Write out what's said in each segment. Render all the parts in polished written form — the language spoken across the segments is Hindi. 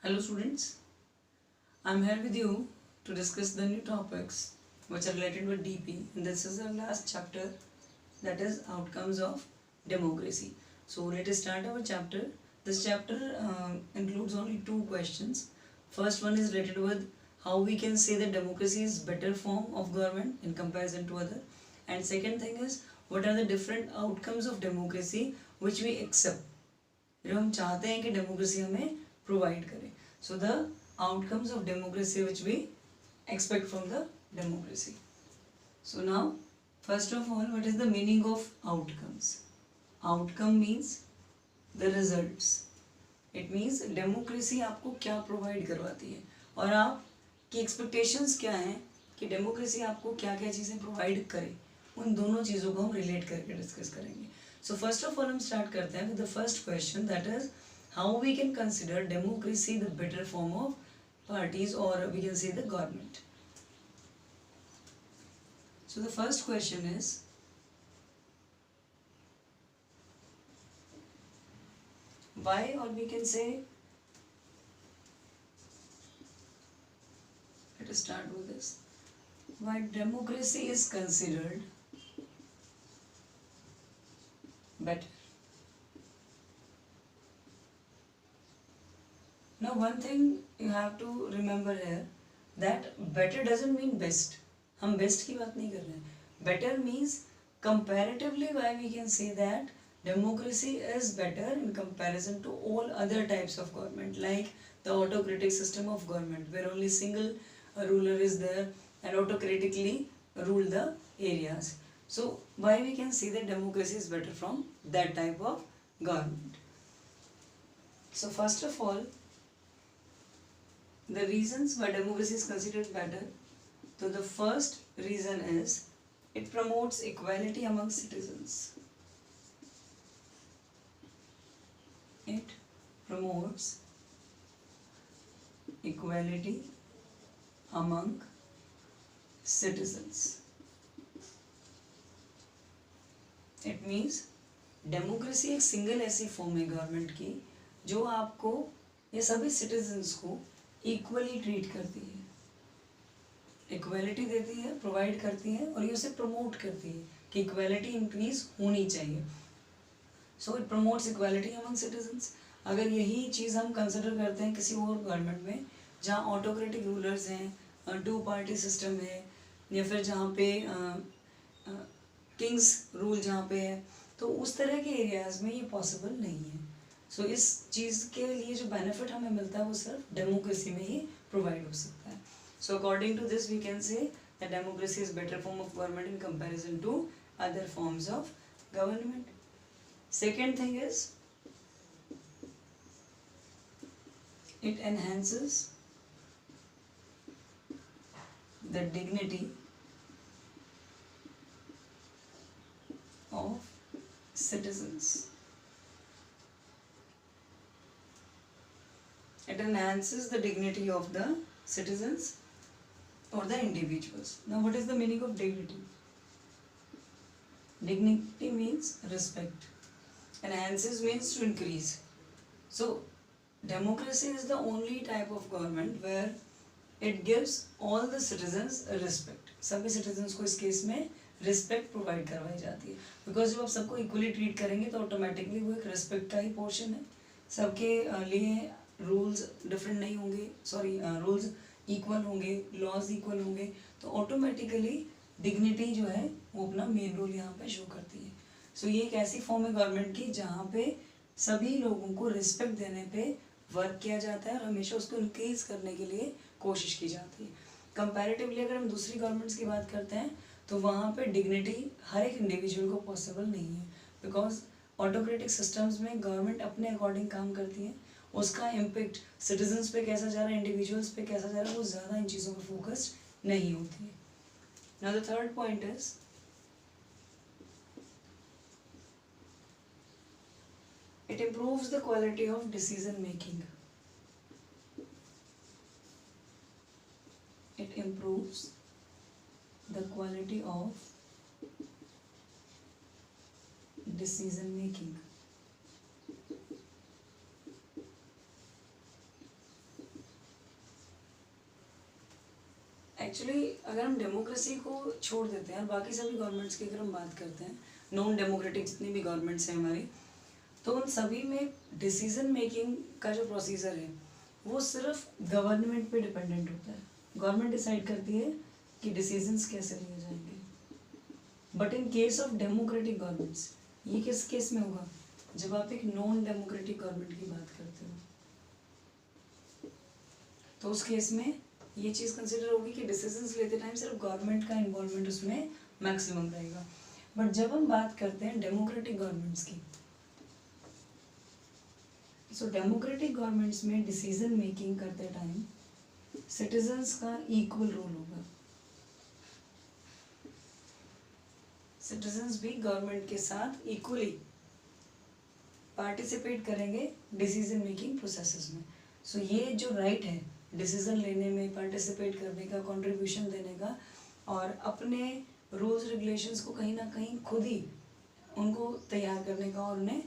Hello students, I am here with you to discuss the new topics which are related with DP, and this is our last chapter, that is outcomes of democracy. So let us start our chapter. This chapter includes only two questions. First one is related with how we can say that democracy is better form of government in comparison to other, and second thing is what are the different outcomes of democracy which we accept, जो हम चाहते हैं कि डेमोक्रेसी हमें प्रोवाइड करे. So the outcomes of democracy which we expect from the democracy. So now first of all what is the meaning of outcomes. Outcome means the results. It means democracy आपको क्या प्रोवाइड करवाती है और आपकी एक्सपेक्टेशंस क्या हैं कि डेमोक्रेसी आपको क्या क्या चीज़ें प्रोवाइड करे. उन दोनों चीज़ों को हम रिलेट करके डिस्कस करेंगे. So first of all हम start करते हैं with the first question, that is how we can consider democracy the better form of parties or we can say the government. So the first question is why, or we can say, let us start with this, why democracy is considered better. Now one thing you have to remember here, that better doesn't mean best. हम best की बात नहीं कर रहे हैं. Better means comparatively why we can say that democracy is better in comparison to all other types of government, like the autocratic system of government where only single ruler is there and autocratically rule the areas. So why we can see that democracy is better from that type of government. So first of all, the reasons why democracy is considered better. So the first reason is it promotes equality among citizens. It promotes equality among citizens. It means democracy एक सिंगल ऐसी फॉर्म है गवर्नमेंट की जो आपको या सभी सिटीजन्स को इक्वली ट्रीट करती है, इक्वलिटी देती है, प्रोवाइड करती है और ये उसे प्रमोट करती है कि इक्वलिटी इंक्रीज होनी चाहिए. So it promotes equality among citizens. अगर यही चीज़ हम कंसिडर करते हैं किसी और गवर्नमेंट में जहाँ ऑटोक्रेटिक रूलर्स हैं, टू पार्टी सिस्टम है, या फिर जहाँ पे किंग्स रूल जहाँ पे है, तो उस तरह के एरियाज़ में ये पॉसिबल नहीं है. सो इस चीज़ के लिए जो बेनिफिट हमें मिलता है वो सिर्फ डेमोक्रेसी में ही प्रोवाइड हो सकता है. So according to this we can say that democracy is better form of government in comparison to other forms of government. Second thing is it enhances the dignity of citizens. It enhances the dignity of the citizens or the individuals. Now what is the meaning of dignity? Dignity means respect. Enhances means to increase. So democracy is the only type of government where it gives all the citizens a respect. सभी citizens को इस केस में रिस्पेक्ट प्रोवाइड करवाई जाती है, बिकॉज जब आप सबको इक्वली ट्रीट करेंगे तो ऑटोमेटिकली वो एक रिस्पेक्ट का ही पोर्शन है. सबके लिए रूल्स डिफरेंट नहीं होंगे, सॉरी रूल्स इक्वल होंगे, लॉज इक्वल होंगे, तो ऑटोमेटिकली डिग्निटी जो है वो अपना मेन रोल यहाँ पे शो करती है. सो ये एक ऐसी फॉर्म है गवर्नमेंट की जहाँ पे सभी लोगों को रिस्पेक्ट देने पे वर्क किया जाता है और हमेशा उसको इंक्रीज करने के लिए कोशिश की जाती है. कंपैरेटिवली अगर हम दूसरी गवर्नमेंट्स की बात करते हैं तो वहाँ पे डिग्निटी हर एक इंडिविजुअल को पॉसिबल नहीं है, बिकॉज ऑटोक्रेटिक सिस्टम्स में गवर्नमेंट अपने अकॉर्डिंग काम करती है, उसका इम्पेक्ट सिटीजन्स पे कैसा जा रहा है, इंडिविजुअल्स पे कैसा जा रहा है, वो ज़्यादा इन चीज़ों पर फोकस्ड नहीं होती है. Now the third point is it improves the quality of decision making. It improves the quality of decision making. Actually अगर हम डेमोक्रेसी को छोड़ देते हैं और बाकी सभी गवर्नमेंट्स की अगर हम बात करते हैं, नॉन डेमोक्रेटिक जितनी भी गवर्नमेंट्स हैं हमारी, तो उन सभी में डिसीजन मेकिंग का जो प्रोसीजर है वो सिर्फ गवर्नमेंट पे डिपेंडेंट होता है। गवर्नमेंट डिसाइड करती है कि डिसीजंस कैसे लिए जाएंगे। But in case of democratic governments, ये किस केस में होगा? जब आप एक नॉन डेमोक्रेटिक गवर्नमेंट की बात करते हो, तो उस केस में ये चीज़ कंसिडर होगी कि डिसीजंस लेते टाइम सिर्फ गवर्नमेंट का इन्वॉल्वमेंट उसमें मैक्सिमम रहेगा। बट जब हम बात करते हैं डेमोक्रेटिक गवर्नमेंट्स की, सो डेमोक्रेटिक गवर्नमेंट्स में डिसीजन मेकिंग करते टाइम सिटीजन्स का इक्वल रोल होगा। सिटीजन्स भी गवर्नमेंट के साथ इक्वली पार्टिसिपेट करेंगे डिसीजन मेकिंग प्रोसेसेस में। सो ये जो राइट है डिसीजन लेने में, पार्टिसिपेट करने का, कंट्रीब्यूशन देने का और अपने रूल्स रेगुलेशंस को कहीं ना कहीं खुद ही उनको तैयार करने का और उन्हें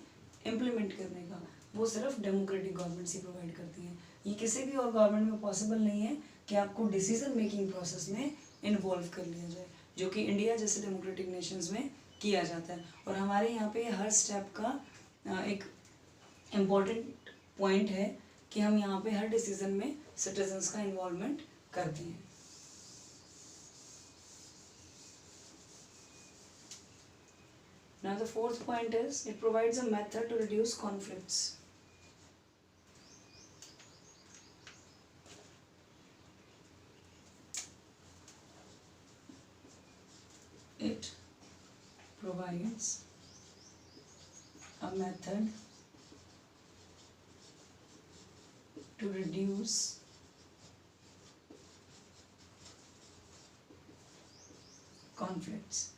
इम्प्लीमेंट करने का, वो सिर्फ डेमोक्रेटिक गवर्नमेंट्स ही प्रोवाइड करती हैं। ये किसी भी और गवर्नमेंट में पॉसिबल नहीं है कि आपको डिसीजन मेकिंग प्रोसेस में इन्वॉल्व कर लिया जाए, जो कि इंडिया जैसे डेमोक्रेटिक नेशंस में किया जाता है। और हमारे यहाँ पे हर स्टेप का एक इम्पॉर्टेंट पॉइंट है कि हम यहाँ पे हर डिसीजन में सिटीजन्स का इन्वॉल्वमेंट करते हैं। Now the fourth point is it provides a method to reduce conflicts. It provides a method to reduce conflicts.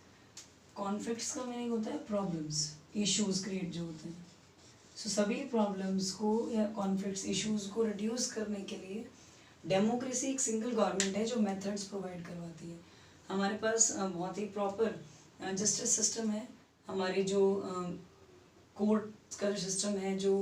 Conflicts का मीनिंग होता है प्रॉब्लम्स, इश्यूज क्रिएट जो होते हैं। सो सभी प्रॉब्लम्स को या कॉन्फ्लिक्ट्स, इश्यूज को रिड्यूस करने के लिए डेमोक्रेसी एक सिंगल गवर्नमेंट है जो मेथड्स प्रोवाइड करवाती है। हमारे पास बहुत ही प्रॉपर जस्टिस सिस्टम है, हमारी जो कोर्ट का जो सिस्टम है जो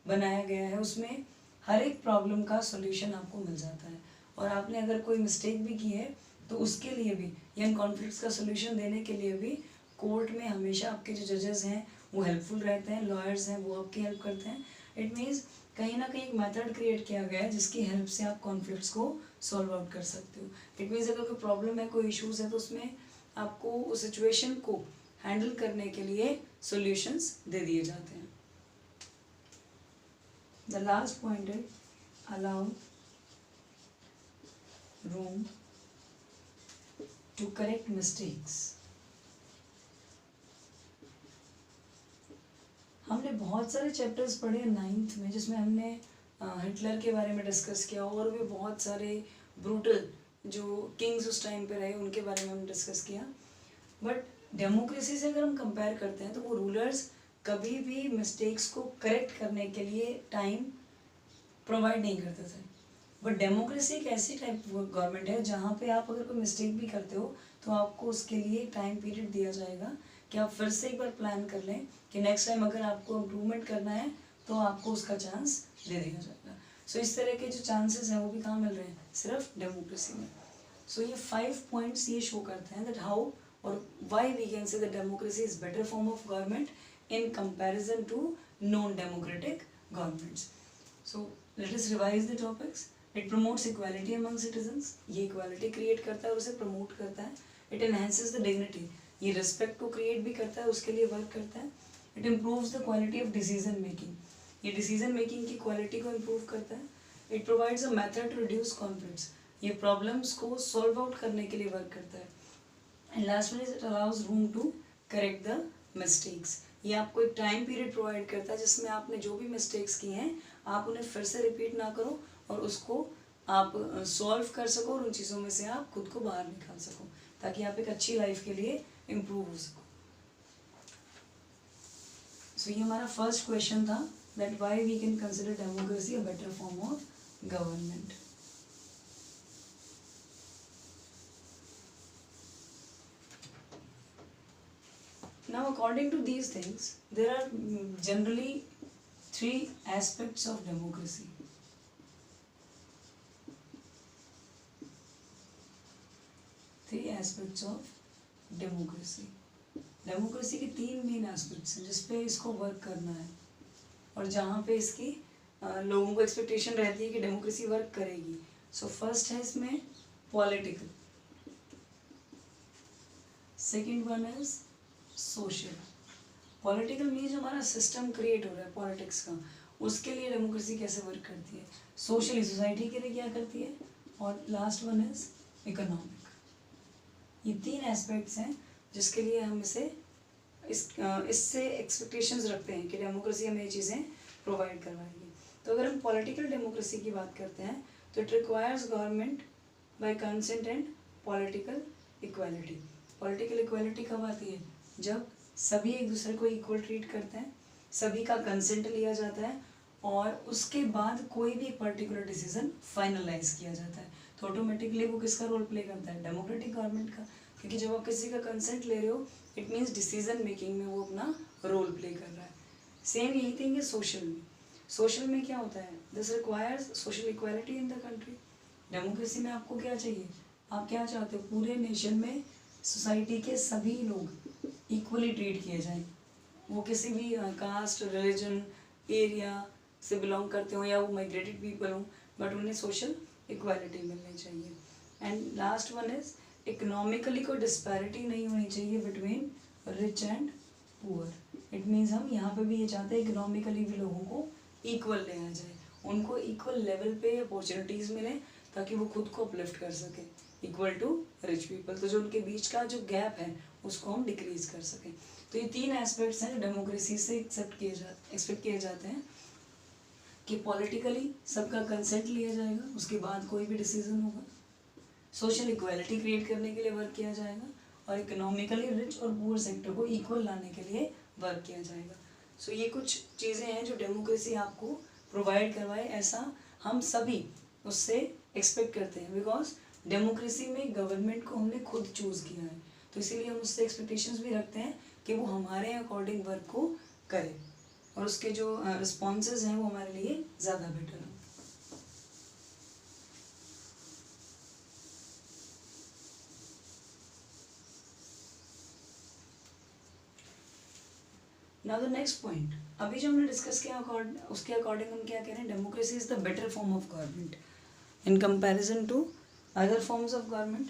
बनाया गया है, उसमें हर एक प्रॉब्लम का सॉल्यूशन आपको मिल जाता है। और आपने अगर कोई मिस्टेक भी की है तो उसके लिए भी, या इन कॉन्फ्लिक्ट्स का सॉल्यूशन देने के लिए भी कोर्ट में हमेशा आपके जो जजेस हैं वो हेल्पफुल रहते हैं, लॉयर्स हैं वो आपकी हेल्प करते हैं। इट मीन्स कहीं ना कहीं एक मेथड क्रिएट किया गया है जिसकी हेल्प से आप कॉन्फ्लिक्ट्स को सॉल्व आउट कर सकते हो। इट मीन्स अगर कोई प्रॉब्लम है, कोई इश्यूज है, तो उसमें आपको उस सिचुएशन को हैंडल करने के लिए सॉल्यूशंस दे दिए जाते हैं। द लास्ट पॉइंट है allow room to correct mistakes. हमने बहुत सारे चैप्टर्स पढ़े 9th में जिसमें हमने हिटलर के बारे में डिस्कस किया और भी बहुत सारे ब्रूटल जो किंग्स उस टाइम पे रहे उनके बारे में हमने डिस्कस किया। बट डेमोक्रेसी से अगर हम कंपेयर करते हैं तो वो रूलर्स कभी भी मिस्टेक्स को करेक्ट करने के लिए टाइम प्रोवाइड नहीं करते थे। बट डेमोक्रेसी एक ऐसी टाइप गवर्नमेंट है जहाँ पे आप अगर कोई मिस्टेक भी करते हो तो आपको उसके लिए टाइम पीरियड दिया जाएगा कि आप फिर से एक बार प्लान कर लें कि नेक्स्ट टाइम अगर आपको इम्प्रूवमेंट करना है तो आपको उसका चांस दे दिया जाएगा। सो इस तरह के जो चांसेस हैं वो भी कहाँ मिल रहे हैं? सिर्फ डेमोक्रेसी में। सो ये 5 पॉइंट्स ये शो करते हैं दैट हाउ और why we can say that democracy is better form of government in comparison to non democratic governments. So let us revise the topics. It promotes equality among citizens, ये इक्वालिटी क्रिएट करता है और उसे प्रमोट करता है। इट एनहेंसेस द डिग्निटी, ये रिस्पेक्ट को क्रिएट भी करता है, उसके लिए वर्क करता है। It improves the quality of decision making, ये डिसीजन मेकिंग की क्वालिटी को इम्प्रूव करता है। It provides a method to reduce conflicts, ये प्रॉब्लम्स को सॉल्व आउट करने के लिए वर्क करता है। एंड लास्ट में it allows room to correct the mistakes, ये आपको एक टाइम पीरियड प्रोवाइड करता है जिसमें आपने जो भी मिस्टेक्स किए हैं आप उन्हें फिर से रिपीट ना करो और उसको आप सॉल्व कर सको और उन चीज़ों में से आप खुद को बाहर निकाल सको ताकि आप एक अच्छी लाइफ के लिए इम्प्रूव हो सको। सो ये हमारा फर्स्ट क्वेश्चन था that why we can consider democracy a better form of government. Now according to these things there are generally 3 aspects of democracy. 3 aspects of democracy. Democracy के 3 मेन एस्पेक्ट्स हैं जिस पे इसको वर्क करना है और जहाँ पे इसकी लोगों को एक्सपेक्टेशन रहती है कि डेमोक्रेसी वर्क करेगी। सो फर्स्ट है इसमें political, second one is social. Political means हमारा सिस्टम क्रिएट हो रहा है पॉलिटिक्स का, उसके लिए डेमोक्रेसी कैसे वर्क करती है। सोशली सोसाइटी के लिए क्या करती है, और लास्ट वन इज इकोनॉमिक। ये 3 एस्पेक्ट्स हैं जिसके लिए हम इससे एक्सपेक्टेशंस रखते हैं कि डेमोक्रेसी हमें ये चीज़ें प्रोवाइड करवाएगी। तो अगर हम पॉलिटिकल डेमोक्रेसी की बात करते हैं तो it requires government by consent and political equality. Political equality कब आती है, जब सभी एक दूसरे को इक्वल ट्रीट करते हैं, सभी का कंसेंट लिया जाता है और उसके बाद कोई भी एक पर्टिकुलर डिसीजन फाइनलाइज किया जाता है। तो ऑटोमेटिकली वो किसका रोल प्ले करता है, डेमोक्रेटिक गवर्नमेंट का, क्योंकि जब आप किसी का कंसेंट ले रहे हो इट मीन्स डिसीजन मेकिंग में वो अपना रोल प्ले कर रहा है। सेम यही थिंग है सोशल में। सोशल में क्या होता है, this requires social equality in the country. Democracy में आपको क्या चाहिए, आप क्या चाहते हो, पूरे नेशन में सोसाइटी के सभी लोग इक्वली ट्रीट किए जाएं, वो किसी भी कास्ट, रिलीजन, एरिया से बिलोंग करते हो या वो माइग्रेटेड पीपल हो, बट उन्हें सोशल इक्वालिटी मिलनी चाहिए। And last one is economically कोई डिस्पैरिटी नहीं होनी चाहिए between rich and poor. It means हम यहाँ पे भी ये चाहते हैं इकोनॉमिकली भी लोगों को इक्वल ले आ जाए, उनको इक्वल लेवल पे अपॉर्चुनिटीज़ मिलें ताकि वो खुद को अपलिफ्ट कर सके इक्वल टू रिच पीपल। तो जो उनके बीच का जो गैप है उसको हम डिक्रीज कर सकें। तो ये 3 एस्पेक्ट्स हैं जो डेमोक्रेसी से एक्सपेक्ट किए जाते हैं कि पॉलिटिकली सबका कंसेंट लिया जाएगा, उसके बाद कोई भी डिसीजन होगा, सोशल इक्वालिटी क्रिएट करने के लिए वर्क किया जाएगा और इकोनॉमिकली रिच और पुअर सेक्टर को इक्वल लाने के लिए वर्क किया जाएगा। सो ये कुछ चीज़ें हैं जो डेमोक्रेसी आपको प्रोवाइड करवाए, ऐसा हम सभी उससे एक्सपेक्ट करते हैं, बिकॉज डेमोक्रेसी में गवर्नमेंट को हमने खुद चूज़ किया है, तो इसीलिए हम उससे एक्सपेक्टेशंस भी रखते हैं कि वो हमारे अकॉर्डिंग वर्क को करे और उसके जो रिस्पॉन्सेज हैं वो हमारे लिए ज़्यादा बेटर हो। नाउ द नेक्स्ट पॉइंट, अभी जो हमने डिस्कस किया उसके अकॉर्डिंग हम क्या कह रहे हैं, democracy is the better form of government in comparison to other forms of government.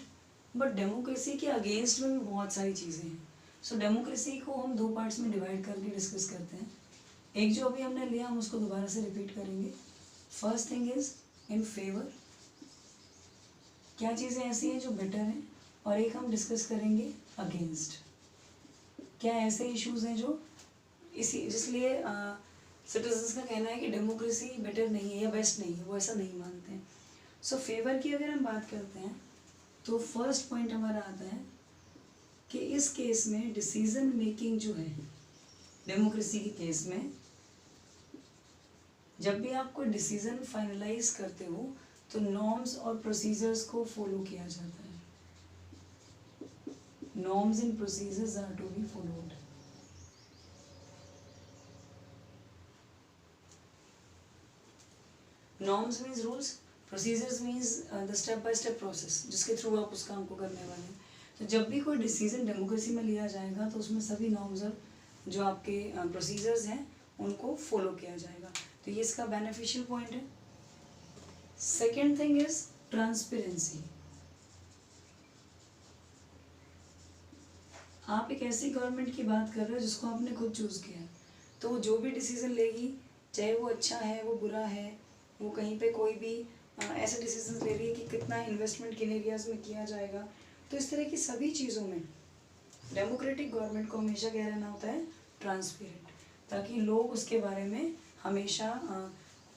But democracy के अगेंस्ट में भी बहुत सारी चीज़ें हैं। सो डेमोक्रेसी को हम 2 पार्ट्स में डिवाइड करके डिस्कस करते हैं। एक जो अभी हमने लिया हम उसको दोबारा से रिपीट करेंगे। First thing is in favour, क्या चीज़ें ऐसी हैं जो बेटर हैं, और एक हम डिस्कस करेंगे अगेंस्ट, क्या ऐसे इश्यूज हैं जो इसलिए सिटीजन्स का कहना है कि डेमोक्रेसी बेटर नहीं है या बेस्ट नहीं है, वो ऐसा नहीं मानते हैं। सो फेवर की अगर हम बात करते हैं तो फर्स्ट पॉइंट हमारा आता है कि इस केस में डिसीजन मेकिंग जो है डेमोक्रेसी के केस में, जब भी आप कोई डिसीजन फाइनलाइज करते हो तो नॉर्म्स और प्रोसीजर्स को फॉलो किया जाता है। Norms and procedures are to be followed. Norms means rules, procedures means the step by step process जिसके थ्रू आप उस काम को करने वाले हैं। तो जब भी कोई डिसीजन डेमोक्रेसी में लिया जाएगा तो उसमें सभी नॉर्म्स और जो आपके प्रोसीजर्स हैं उनको फॉलो किया जाएगा, तो ये इसका बेनिफिशियल पॉइंट है। Second thing is transparency. आप एक ऐसी गवर्नमेंट की बात कर रहे हो जिसको आपने खुद चूज़ किया है, तो वो जो भी डिसीजन लेगी, चाहे वो अच्छा है वो बुरा है, वो कहीं पे कोई भी ऐसे डिसीजन ले रही है कि कितना इन्वेस्टमेंट किन एरियाज़ में किया जाएगा, तो इस तरह की सभी चीज़ों में डेमोक्रेटिक गवर्नमेंट को हमेशा क्या रहना होता है, ट्रांसपेरेंट, ताकि लोग उसके बारे में हमेशा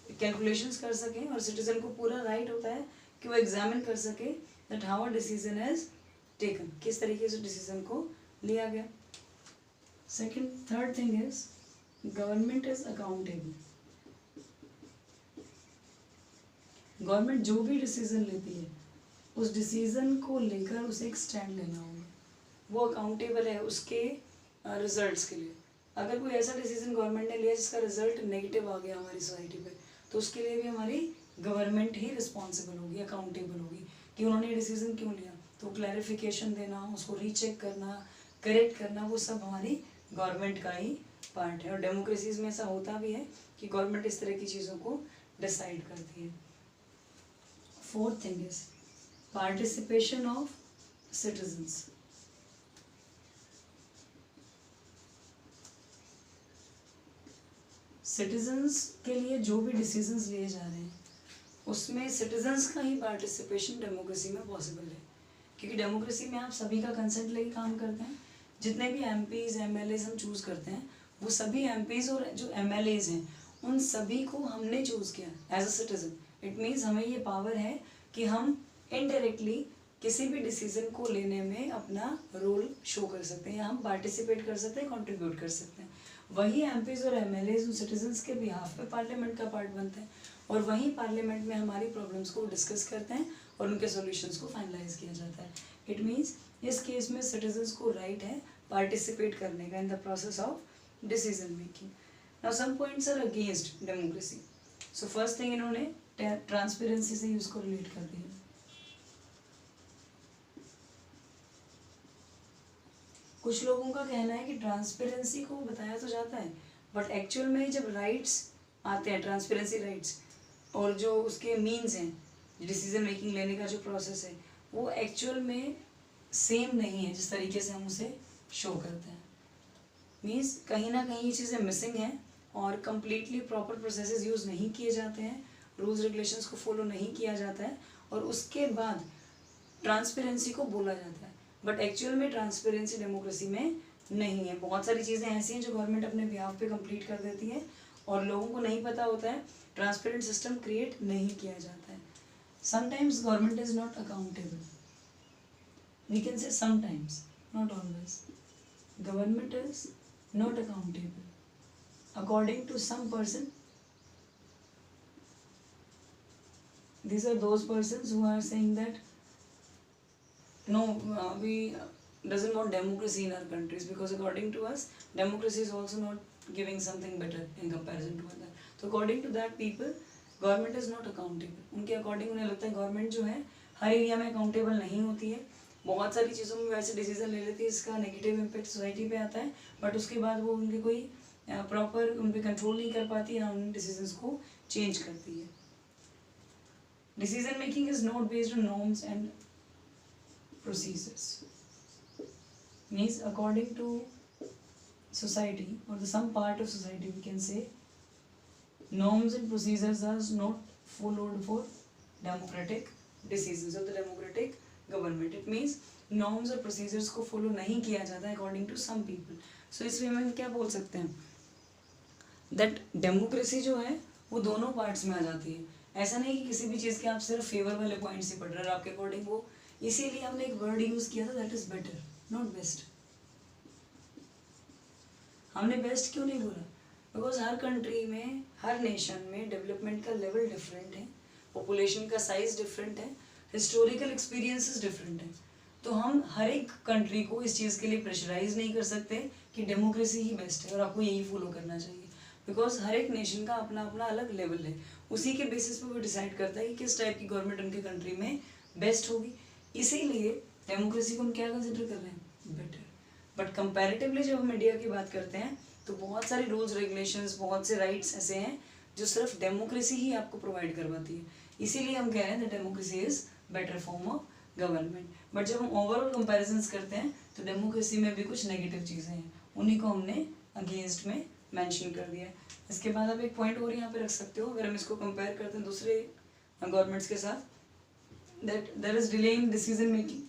कैलकुलेशंस कर सकें और सिटीजन को पूरा राइट होता है कि वो एग्जामिन कर सके that how a decision is taken, किस तरीके से डिसीजन को लिया गया। Third thing is government is accountable. Government जो भी डिसीजन लेती है उस डिसीजन को लेकर उसे एक स्टैंड लेना होगा, वो अकाउंटेबल है उसके रिजल्ट्स के लिए। अगर कोई ऐसा डिसीजन गवर्नमेंट ने लिया जिसका रिजल्ट नेगेटिव आ गया हमारी सोसाइटी पे, तो उसके लिए भी हमारी गवर्नमेंट ही रिस्पॉन्सिबल होगी, अकाउंटेबल होगी कि उन्होंने ये डिसीजन क्यों लिया, तो क्लैरिफिकेशन देना, उसको रीचेक करना, करेक्ट करना, वो सब हमारी गवर्नमेंट का ही पार्ट है। और डेमोक्रेसीज में ऐसा होता भी है कि गवर्नमेंट इस तरह की चीज़ों को डिसाइड करती है। Fourth thing is participation of citizens. Citizens के लिए जो भी डिसीजंस लिए जा रहे हैं उसमें सिटीजन्स का ही पार्टिसिपेशन डेमोक्रेसी में पॉसिबल है, क्योंकि डेमोक्रेसी में आप सभी का कंसेंट लेके काम करते हैं। जितने भी एमपीज एमएलएज हम चूज़ करते हैं वो सभी एमपीज और जो एमएलएज हैं उन सभी को हमने चूज़ किया as a citizen. It means हमें ये पावर है कि हम इनडायरेक्टली किसी भी डिसीजन को लेने में अपना रोल शो कर सकते हैं या हम पार्टिसिपेट कर सकते हैं, कंट्रीब्यूट कर सकते हैं। वही एमपीज और एमएलएज उन सिटीजन्स के बिहाफ पे पार्लियामेंट का पार्ट बनते हैं और वहीं पार्लियामेंट में हमारी प्रॉब्लम्स को डिस्कस करते हैं और उनके सॉल्यूशंस को फाइनलाइज किया जाता है। इट मीन्स इस केस में सिटीजन्स को राइट है पार्टिसिपेट करने का in the process of decision making. Now some points are against democracy. So first thing इन्होंने ट्रांसपेरेंसी से उसको रिलेट कर दिया। कुछ लोगों का कहना है कि ट्रांसपेरेंसी को बताया तो जाता है बट एक्चुअल में जब राइट्स आते हैं, ट्रांसपेरेंसी राइट्स, और जो उसके मीन्स हैं डिसीजन मेकिंग लेने का जो प्रोसेस है वो एक्चुअल में सेम नहीं है जिस तरीके से हम उसे शो करते हैं। मीन्स कहीं ना कहीं ये चीज़ें मिसिंग हैं और कम्प्लीटली प्रॉपर प्रोसेसेस यूज़ नहीं किए जाते हैं, रूल्स रेगुलेशंस को फॉलो नहीं किया जाता है और उसके बाद ट्रांसपेरेंसी को बोला जाता है। बट एक्चुअल में ट्रांसपेरेंसी डेमोक्रेसी में नहीं है। बहुत सारी चीज़ें ऐसी हैं जो गवर्नमेंट अपने बिहाफ पे कंप्लीट कर देती है और लोगों को नहीं पता होता है, ट्रांसपेरेंट सिस्टम क्रिएट नहीं किया जाता है। Sometimes government is not accountable, we can say sometimes, not always. Government is not accountable according to some person. These are those persons who are saying that no, we doesn't want democracy in our countries because according to us democracy is also not giving something better in comparison to other. So according to that people government is not accountable. उनके अकॉर्डिंग उन्हें लगता है गवर्नमेंट जो है हर एरिया में अकाउंटेबल नहीं होती है, बहुत सारी चीज़ों में वैसे डिसीजन ले लेती है, इसका नेगेटिव इम्पैक्ट सोसाइटी पे आता है बट उसके बाद वो उनके कोई प्रॉपर उन पर कंट्रोल नहीं कर पाती है, उन डिसीजंस को चेंज करती है। Decision making is not based on norms and procedures. Means according to society or some part of society we can say norms and procedures are not followed for democratic decisions of the democratic government. It means norms और procedures को follow नहीं किया जाता according to some people. So इस वे में हम क्या बोल सकते हैं that democracy जो है वो दोनों parts में आ जाती है। ऐसा नहीं कि किसी भी चीज़ के आप सिर्फ फेवर वाले पॉइंट्स ही पढ़ रहे हैं आपके अकॉर्डिंग वो, इसीलिए हमने एक वर्ड यूज़ किया था that is better not best. हमने बेस्ट क्यों नहीं बोला? बिकॉज हर कंट्री में हर नेशन में डेवलपमेंट का लेवल डिफरेंट है, पॉपुलेशन का साइज डिफरेंट है, हिस्टोरिकल एक्सपीरियंसेस डिफरेंट है। तो हम हर एक कंट्री को इस चीज़ के लिए प्रेशराइज नहीं कर सकते कि डेमोक्रेसी ही बेस्ट है और आपको यही फॉलो करना चाहिए, बिकॉज हर एक नेशन का अपना अपना अलग लेवल है। उसी के बेसिस पे वो डिसाइड करता है कि किस टाइप की गवर्नमेंट उनके कंट्री में बेस्ट होगी। इसीलिए डेमोक्रेसी को हम क्या कंसिडर कर रहे हैं? बेटर। बट कंपैरेटिवली जब हम इंडिया की बात करते हैं तो बहुत सारे रूल्स रेगुलेशंस, बहुत से राइट्स ऐसे हैं जो सिर्फ डेमोक्रेसी ही आपको प्रोवाइड करवाती है। इसीलिए हम कह रहे हैं that democracy is better form of government. But जब हम ओवरऑल कंपेरिजन्स करते हैं तो डेमोक्रेसी में भी कुछ नेगेटिव चीज़ें हैं, उन्हीं को हमने अगेंस्ट में मेंशन कर दिया है। इसके बाद आप एक पॉइंट और यहाँ पे रख सकते हो, अगर हम इसको कंपेयर करते हैं दूसरे गवर्नमेंट्स के साथ, that there is delay in decision making.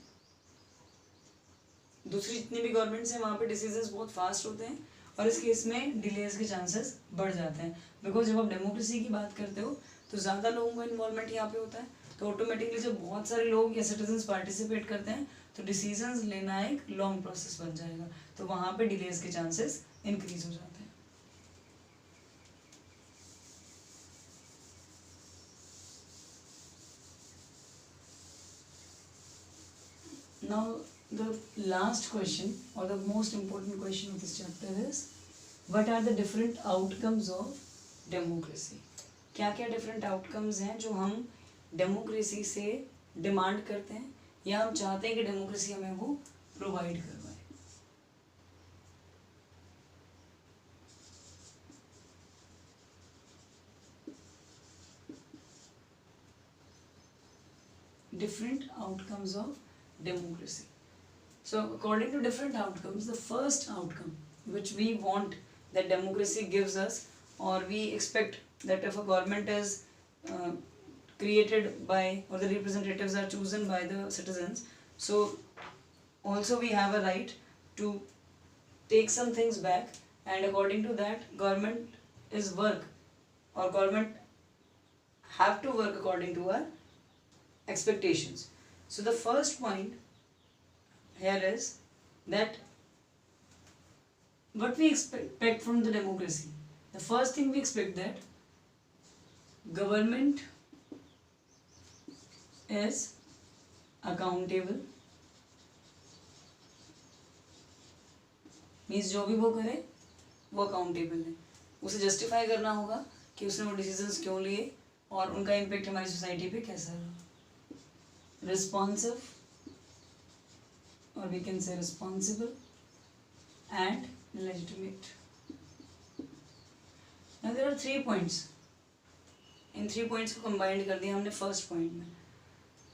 दूसरी जितनी भी गवर्नमेंट्स हैं वहाँ पे डिसीजंस बहुत फास्ट होते हैं और इस केस में डिलेज के चांसेस बढ़ जाते हैं, बिकॉज जब आप डेमोक्रेसी की बात करते हो तो ज़्यादा लोगों का इन्वॉल्वमेंट यहाँ पे होता है, तो ऑटोमेटिकली जब बहुत सारे लोग या सिटीजन्स पार्टिसिपेट करते हैं तो डिसीजंस लेना एक लॉन्ग प्रोसेस बन जाएगा, तो वहाँ पे डिलेज के चांसेस इंक्रीज हो जाते हैं। Now the last question or the most important question of this chapter is what are the different outcomes of democracy? क्या क्या different outcomes हैं जो हम डेमोक्रेसी से डिमांड करते हैं या हम चाहते हैं कि डेमोक्रेसी हमें वो प्रोवाइड करवाए। Different outcomes of democracy. So according to different outcomes, the first outcome which we want that democracy gives us, or we expect that if a government is created by, or the representatives are chosen by the citizens, so also we have a right to take some things back, and according to that government is work, or government have to work according to our expectations. So the first point here is that what we expect from the democracy. The first thing we expect that government is accountable, means जो भी वो करे वो अकाउंटेबल है, उसे जस्टिफाई करना होगा कि उसने वो डिसीजंस क्यों लिए और उनका इम्पेक्ट हमारी सोसाइटी पे कैसा रहा। Responsive, or we can say responsible and legitimate. Now there are 3 points. In 3 points को combined कर दिया हमने first point में.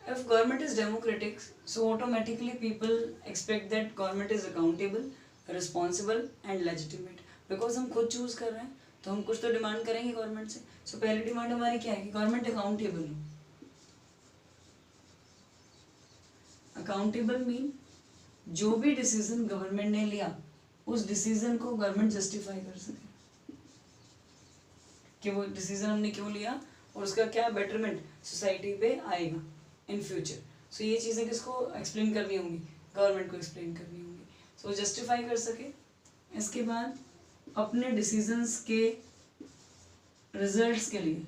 If government is democratic, so automatically people expect that government is accountable, responsible and legitimate. Because हम खुद choose कर रहे हैं तो हम कुछ तो demand करेंगे government से. So पहली demand हमारी क्या है कि government accountable हो. Accountable mean जो भी डिसीजन गवर्नमेंट ने लिया उस डिसीजन को गवर्नमेंट जस्टिफाई कर सके कि वो डिसीजन हमने क्यों लिया और उसका क्या बेटरमेंट सोसाइटी पे आएगा इन फ्यूचर। सो ये चीज़ें किसको एक्सप्लेन करनी होंगी, गवर्नमेंट को एक्सप्लेन करनी होंगी। सो जस्टिफाई कर सके, इसके बाद अपने डिसीजंस के रिजल्ट्स के लिए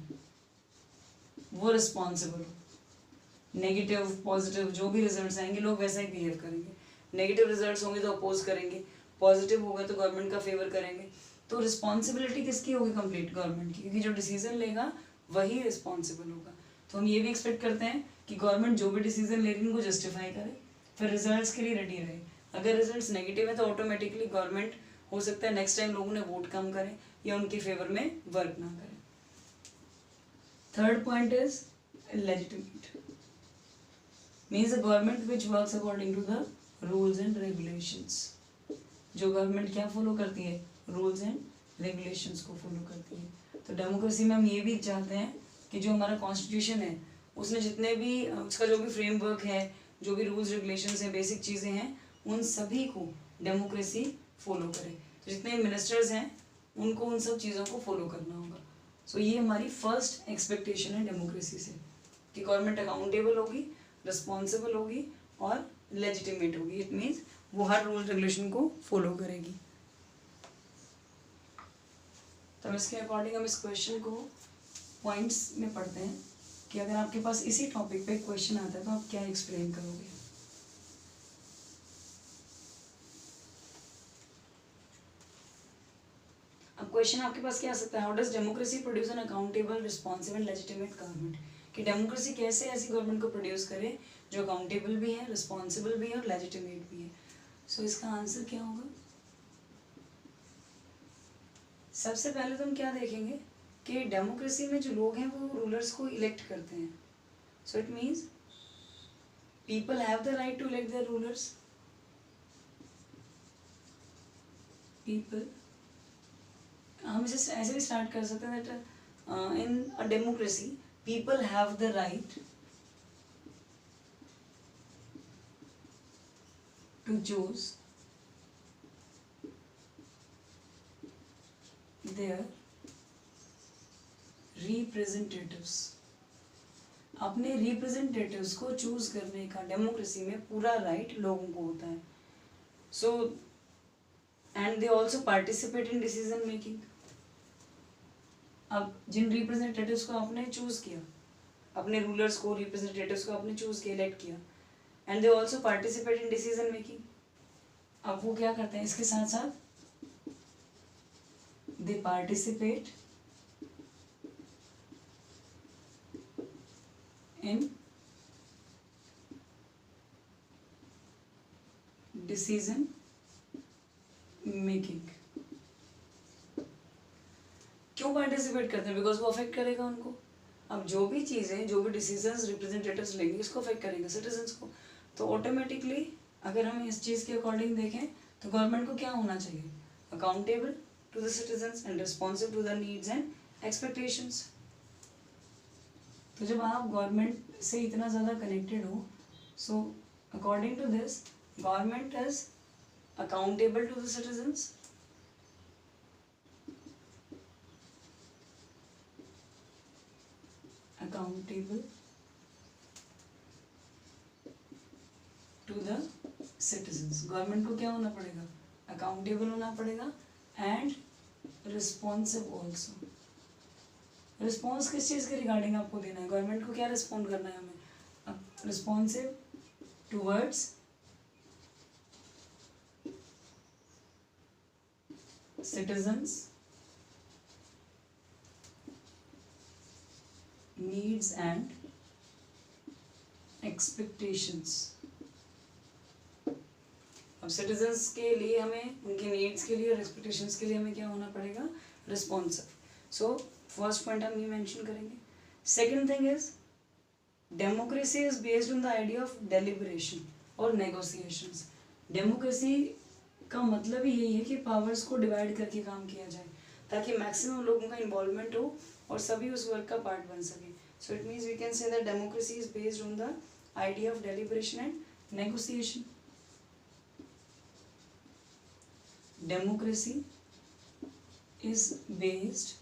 वो रिस्पॉन्सिबल हो। नेगेटिव पॉजिटिव जो भी रिजल्ट्स आएंगे लोग वैसा ही बिहेव करेंगे। नेगेटिव रिजल्ट्स होंगे तो अपोज करेंगे, पॉजिटिव होगा तो गवर्नमेंट का फेवर करेंगे। तो रिस्पॉन्सिबिलिटी किसकी होगी, कंप्लीट गवर्नमेंट की, क्योंकि जो डिसीजन लेगा वही रिस्पॉन्सिबल होगा। तो हम ये भी एक्सपेक्ट करते हैं कि गवर्नमेंट जो भी डिसीजन ले रही है उनको जस्टिफाई करे, फिर रिजल्ट्स के लिए रेडी रहे। अगर रिजल्ट्स नेगेटिव है तो ऑटोमेटिकली गवर्नमेंट हो सकता है नेक्स्ट टाइम लोगों ने वोट कम करें या उनके फेवर में वर्क ना करें। Third point is legitimate, means a government which works according to the rules and regulations. जो गवर्नमेंट क्या फॉलो करती है, रूल्स एंड रेगुलेशंस को फॉलो करती है। तो डेमोक्रेसी में हम ये भी चाहते हैं कि जो हमारा कॉन्स्टिट्यूशन है उसने जितने भी उसका जो भी फ्रेमवर्क है, जो भी रूल्स रेगुलेशंस हैं, बेसिक चीज़ें हैं, उन सभी को डेमोक्रेसी फॉलो करे। तो जितने मिनिस्टर्स हैं उनको उन सब चीज़ों को फॉलो करना होगा। सो ये हमारी फर्स्ट एक्सपेक्टेशन है डेमोक्रेसी से कि गवर्नमेंट अकाउंटेबल होगी, रिस्पॉन्सिबल होगी और लेजिटिमेट होगी। इट मीन्स वो हर रूल रेगुलेशन को फॉलो करेगी। तो इसके अकॉर्डिंग हम इस क्वेश्चन को पॉइंट्स में पढ़ते हैं कि अगर आपके पास इसी टॉपिक पे क्वेश्चन आता है तो आप क्या एक्सप्लेन करोगे। अब क्वेश्चन आपके पास क्या आ सकता है, how does democracy produce an accountable, responsive and legitimate government. कि डेमोक्रेसी कैसे ऐसी गवर्नमेंट को प्रोड्यूस करे जो अकाउंटेबल भी है, रिस्पॉन्सिबल भी है और लेजिटिमेट भी है। सो इसका आंसर क्या होगा। सबसे पहले तो हम क्या देखेंगे कि डेमोक्रेसी में जो लोग हैं वो रूलर्स को इलेक्ट करते हैं। So it means people have the right to elect their rulers. People, हम इसे ऐसे भी स्टार्ट कर सकते हैं that in a democracy people have the right to choose their representatives। अपने रिप्रेजेंटेटिव्स को चूज करने का डेमोक्रेसी में पूरा राइट लोगों को होता है। So and they also participate in decision making. अब जिन रिप्रेजेंटेटिव्स को आपने चूज किया, अपने रूलर्स को, रिप्रेजेंटेटिव्स को आपने चूज किया, इलेक्ट किया, and they also participate in decision making. अब वो क्या करते हैं, इसके साथ साथ दे पार्टिसिपेट इन डिसीजन मेकिंग। क्यों पार्टिसिपेट करते हैं? बिकॉज वो अफेक्ट करेगा उनको। अब जो भी चीज़ें, जो भी डिसीजंस रिप्रेजेंटेटिव्स लेंगे, इसको अफेक्ट करेगा सिटीजन्स को। तो ऑटोमेटिकली अगर हम इस चीज़ के अकॉर्डिंग देखें तो गवर्नमेंट को क्या होना चाहिए? Accountable to the citizens and responsive to the needs and expectations. तो जब आप गवर्नमेंट से इतना ज़्यादा कनेक्टेड हो, so according to this government is accountable to the citizens, accountable to the citizens। Government को क्या होना पड़ेगा? अकाउंटेबल होना पड़ेगा एंड रिस्पॉन्सिव ऑल्सो। रिस्पॉन्स किस चीज़ के रिगार्डिंग आपको देना है? गवर्नमेंट को क्या रिस्पॉन्ड करना है हमें? Responsive towards citizens needs and expectations। अब सिटीजन्स के लिए हमें उनके नीड्स के लिए और एक्सपेक्टेशंस के लिए हमें क्या होना पड़ेगा? रिस्पॉन्सिव। सो फर्स्ट पॉइंट हम ये मेंशन करेंगे। Second thing is democracy is based on the idea of deliberation और नेगोशिएशंस। डेमोक्रेसी का मतलब ही यही है कि पावर्स को डिवाइड करके काम किया जाए ताकि मैक्सिमम लोगों का इन्वॉल्वमेंट हो और सभी उस वर्क का पार्ट बन सके। So it means we can say that democracy is based on the idea of deliberation and negotiation. Democracy is based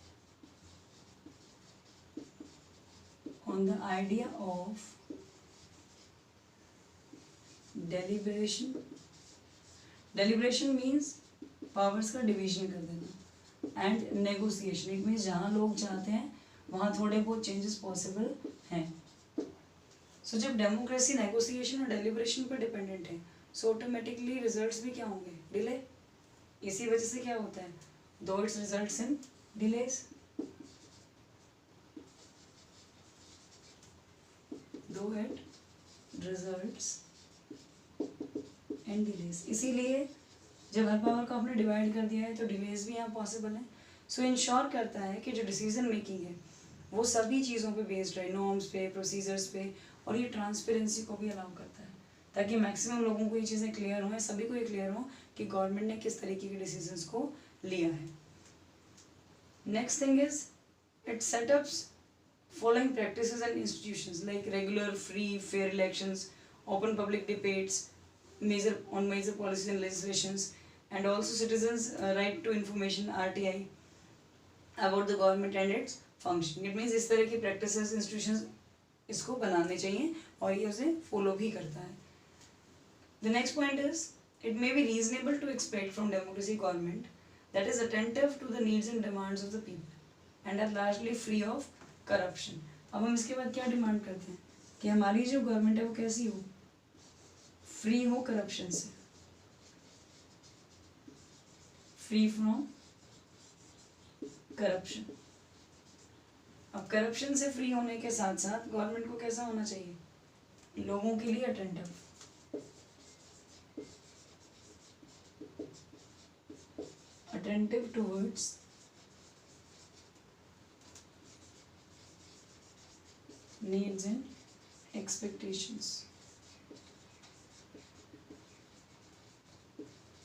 on the idea of deliberation. Deliberation means powers का डिवीजन कर देना एंड नेगोशिएशन इट मीन्स जहाँ लोग चाहते हैं वहाँ थोड़े बहुत चेंजेस पॉसिबल हैं। सो जब डेमोक्रेसी नेगोशिएशन और डेलिब्रेशन पर डिपेंडेंट है सो ऑटोमेटिकली रिजल्ट्स भी क्या होंगे? डिले। इसी वजह से क्या होता है? दो इट्स रिजल्ट्स इन डिलेस, दो इट रिजल्ट्स इन डिलेस। इसीलिए जब हर पावर को आपने डिवाइड कर दिया है तो डिलेज भी यहाँ पॉसिबल है। सो इंश्योर करता है कि जो डिसीजन मेकिंग है वो सभी चीज़ों पे बेस्ड रहे, नॉर्म्स पे, प्रोसीजर्स पे, और ये ट्रांसपेरेंसी को भी अलाउ करता है ताकि मैक्सिमम लोगों को ये चीज़ें क्लियर हों, सभी को ये क्लियर हो कि गवर्नमेंट ने किस तरीके के डिसीजंस को लिया है। Next thing is it setups following practices and institutions like regular free fair elections, open public debates, major policies and legislations, and also citizens right to information RTI about the government and its function। it means इस तरह की practices institutions इसको बनाने चाहिए और ये उसे follow भी करता है। The next point is it may be reasonable to expect from democracy government that is attentive to the needs and demands of the people and are largely free of corruption। अब हम इसके बाद क्या डिमांड करते हैं कि हमारी जो गवर्नमेंट है वो कैसी हो? फ्री हो करप्शन से, फ्री फ्रॉम करप्शन। अब करप्शन से फ्री होने के साथ साथ गवर्नमेंट को कैसा होना चाहिए? लोगों के लिए attentive, attentive towards needs and expectations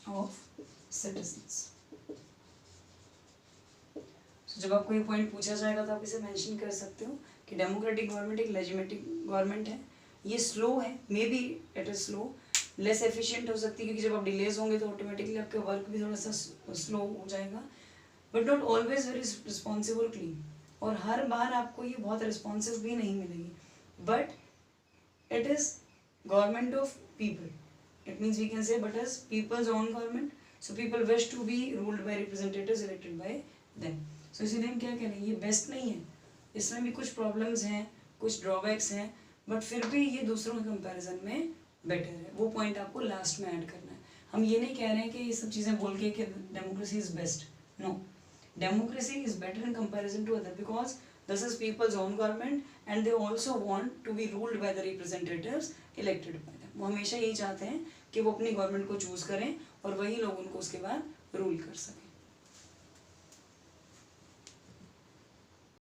of citizens. जब आपको ये पॉइंट पूछा जाएगा तो आप इसे मेंशन कर सकते हो कि डेमोक्रेटिक गवर्नमेंट एक लेजिटिमेटिक गवर्नमेंट है। ये स्लो है, may be it is slow, less efficient हो सकती है क्योंकि जब आप डिलेज होंगे तो ऑटोमेटिकली आपका वर्क भी थोड़ा सा स्लो हो जाएगा, but not always very responsible clean, और हर बार आपको ये बहुत रिस्पॉन्सिव भी नहीं मिलेगी, but it is government of people. It means we can say but as people's own government, so people wish to be ruled by representatives elected by them। So इसीलिए हम क्या कह रहे हैं, ये बेस्ट नहीं है, इसमें भी कुछ प्रॉब्लम्स हैं, कुछ ड्रॉबैक्स हैं, बट फिर भी ये दूसरों के कंपैरिजन में बेटर है। वो पॉइंट आपको लास्ट में ऐड करना है। हम ये नहीं कह रहे हैं कि ये सब चीज़ें बोल के कि democracy is best, no, democracy is better in comparison to other because this is people's own government and they also want to be ruled by the representatives elected by them. वो हमेशा यही चाहते हैं कि वो अपनी गवर्नमेंट को चूज़ करें और वही लोग उनको उसके बाद रूल कर सकें।